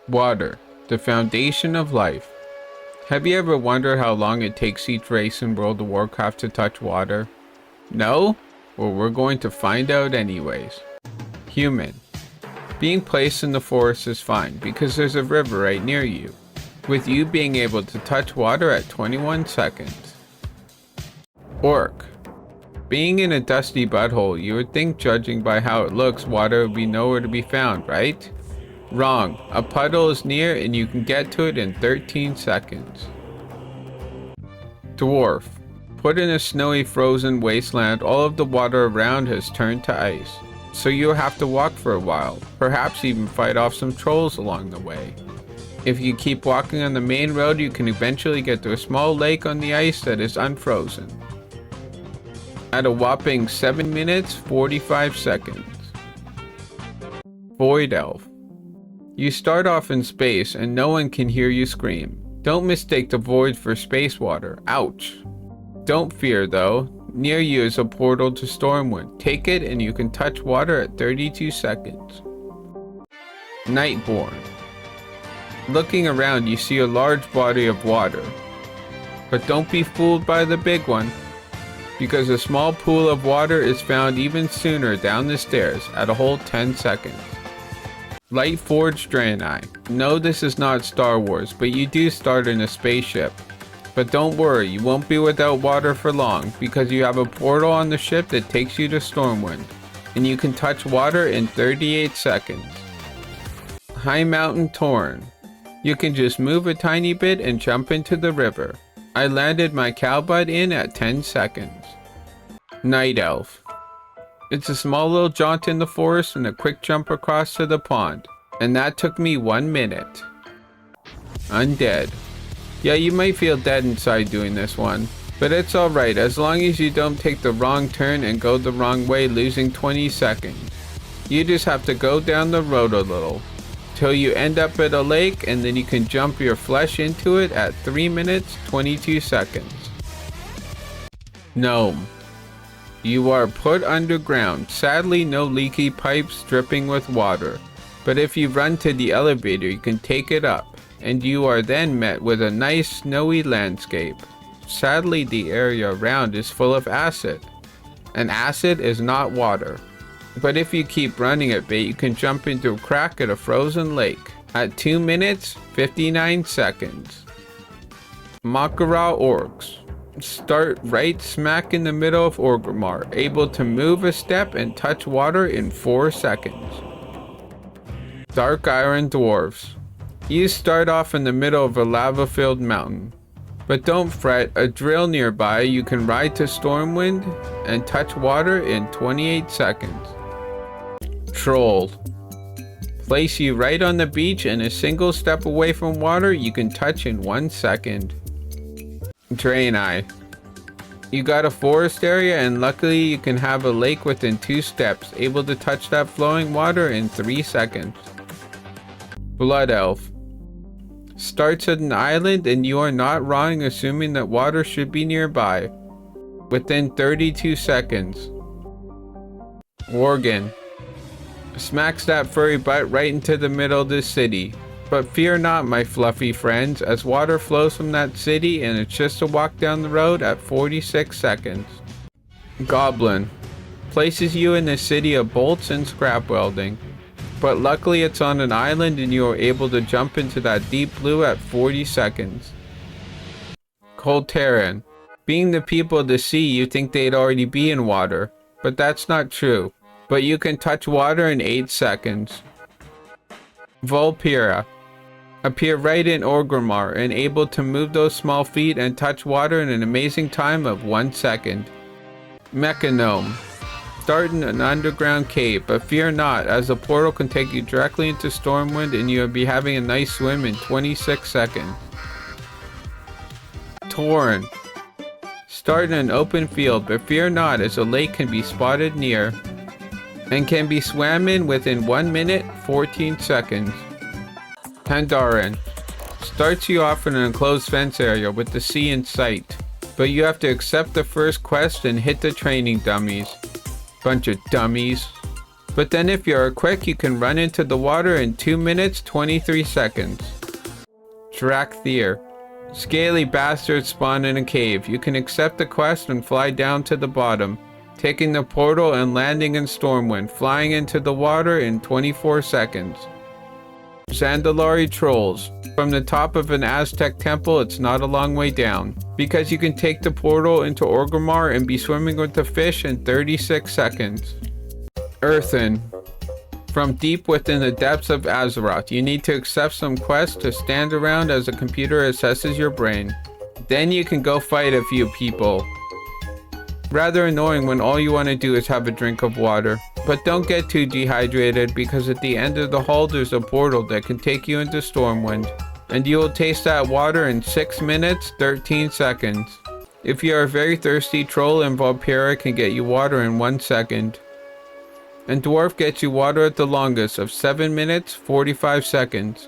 Water, the foundation of life. Have you ever wondered how long it takes each race in World of Warcraft to touch water? No? Well, we're going to find out anyways. Human. Being placed in the forest is fine because there's a river right near you, with you being able to touch water at 21 seconds. Orc. Being in a dusty butthole, you would think judging by how it looks, water would be nowhere to be found, right? Wrong. A puddle is near and you can get to it in 13 seconds. Dwarf. Put in a snowy frozen wasteland, all of the water around has turned to ice. So you'll have to walk for a while, perhaps even fight off some trolls along the way. If you keep walking on the main road, you can eventually get to a small lake on the ice that is unfrozen. At a whopping 7 minutes, 45 seconds. Void Elf. You start off in space and no one can hear you scream. Don't mistake the void for space water. Ouch. Don't fear though. Near you is a portal to Stormwind. Take it and you can touch water at 32 seconds. Nightborn. Looking around you see a large body of water. But don't be fooled by the big one, because a small pool of water is found even sooner down the stairs at a whole 10 seconds. Lightforged Draenei. No, this is not Star Wars, but you do start in a spaceship. But don't worry, you won't be without water for long, because you have a portal on the ship that takes you to Stormwind, and you can touch water in 38 seconds. High Mountain Tauren. You can just move a tiny bit and jump into the river. I landed my cowbutt in at 10 seconds. Night Elf. It's a small little jaunt in the forest and a quick jump across to the pond, and that took me 1 minute. Undead. Yeah, you might feel dead inside doing this one, but it's alright as long as you don't take the wrong turn and go the wrong way, losing 20 seconds. You just have to go down the road a little, till you end up at a lake, and then you can jump your flesh into it at 3 minutes, 22 seconds. Gnome. You are put underground. Sadly, no leaky pipes dripping with water, but if you run to the elevator, you can take it up, and you are then met with a nice snowy landscape. Sadly, the area around is full of acid, and acid is not water. But if you keep running a bit, you can jump into a crack at a frozen lake at 2 minutes, 59 seconds. Makara Orcs. Start right smack in the middle of Orgrimmar, able to move a step and touch water in 4 seconds. Dark Iron Dwarves. You start off in the middle of a lava-filled mountain. But don't fret, a drill nearby you can ride to Stormwind and touch water in 28 seconds. Troll. Place you right on the beach and a single step away from water you can touch in 1 second. Draenei. You got a forest area and luckily you can have a lake within 2 steps, able to touch that flowing water in 3 seconds. Blood Elf. Starts at an island and you are not wrong assuming that water should be nearby, within 32 seconds. Worgen. Smacks that furry butt right into the middle of the city. But fear not, my fluffy friends, as water flows from that city and it's just a walk down the road at 46 seconds. Goblin. Places you in the city of bolts and scrap welding. But luckily it's on an island and you are able to jump into that deep blue at 40 seconds. Colteran. Being the people of the sea, you think they'd already be in water, but that's not true. But you can touch water in 8 seconds. Vulpera. Appear right in Orgrimmar and able to move those small feet and touch water in an amazing time of 1 second. Mecha-Gnome. Start in an underground cave, but fear not, as a portal can take you directly into Stormwind and you'll be having a nice swim in 26 seconds. Tauren. Start in an open field, but fear not, as a lake can be spotted near and can be swam in within 1 minute, 14 seconds. Pandaren. Starts you off in an enclosed fence area with the sea in sight, but you have to accept the first quest and hit the training dummies. Bunch of dummies. But then if you are quick, you can run into the water in 2 minutes 23 seconds. Drakthir. Scaly bastards spawn in a cave. You can accept the quest and fly down to the bottom, taking the portal and landing in Stormwind, flying into the water in 24 seconds. Zandalari Trolls. From the top of an Aztec temple, it's not a long way down, because you can take the portal into Orgrimmar and be swimming with the fish in 36 seconds. Earthen. From deep within the depths of Azeroth, you need to accept some quests to stand around as a computer assesses your brain. Then you can go fight a few people. Rather annoying when all you want to do is have a drink of water. But don't get too dehydrated, because at the end of the hall there's a portal that can take you into Stormwind, and you will taste that water in 6 minutes 13 seconds. If you are a very thirsty, Troll and Vulpera can get you water in 1 second. And Dwarf gets you water at the longest of 7 minutes 45 seconds.